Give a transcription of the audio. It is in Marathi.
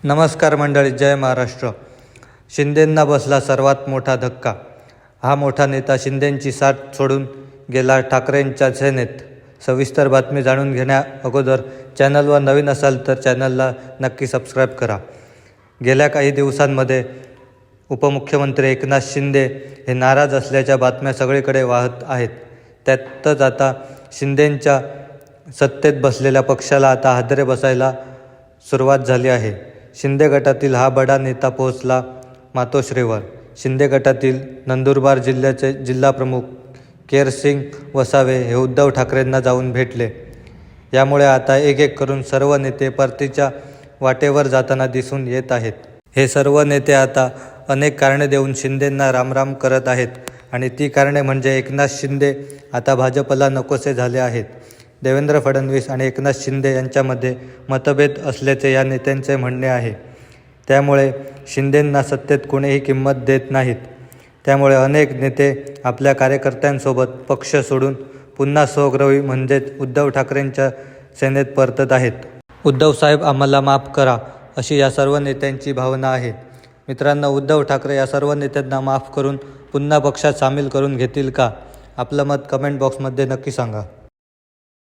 नमस्कार मंडळी, जय महाराष्ट्र. शिंदेंना बसला सर्वात मोठा धक्का. हा मोठा नेता शिंदेंची साथ सोडून गेला ठाकरेंच्या सेनेत. सविस्तर बातमी जाणून घेण्या अगोदर चॅनलवर नवीन असाल तर चॅनलला नक्की सबस्क्राईब करा. गेल्या काही दिवसांमध्ये उपमुख्यमंत्री एकनाथ शिंदे हे नाराज असल्याच्या बातम्या सगळीकडे वाहत आहेत. त्यातच आता शिंदेंच्या सत्तेत बसलेल्या पक्षाला आता हादरे बसायला सुरुवात झाली आहे. शिंदे गटातील हा बडा नेता पोहोचला मातोश्रीवर. शिंदे गटातील नंदुरबार जिल्ह्याचे जिल्हाप्रमुख केरसिंग वसावे हे उद्धव ठाकरेंना जाऊन भेटले. यामुळे आता एक एक करून सर्व नेते परतीच्या वाटेवर जाताना दिसून येत आहेत. हे सर्व नेते आता अनेक कारणे देऊन शिंदेंना रामराम करत आहेत आणि ती कारणे म्हणजे एकनाथ शिंदे आता भाजपला नकोसे झाले आहेत. देवेंद्र फडणवीस आणि एकनाथ शिंदे यांच्यामध्ये मतभेद असल्याचे या नेत्यांचे म्हणणे आहे. त्यामुळे शिंदेंना सत्तेत कोणीही किंमत देत नाहीत. त्यामुळे अनेक नेते आपल्या कार्यकर्त्यांसोबत पक्ष सोडून पुन्हा स्वगृही म्हणजेच उद्धव ठाकरेंच्या सेनेत परतत आहेत. उद्धव साहेब आम्हाला माफ करा, अशी या सर्व नेत्यांची भावना आहे. मित्रांनो, उद्धव ठाकरे या सर्व नेत्यांना माफ करून पुन्हा पक्षात सामील करून घेतील का? आपलं मत कमेंट बॉक्समध्ये नक्की सांगा.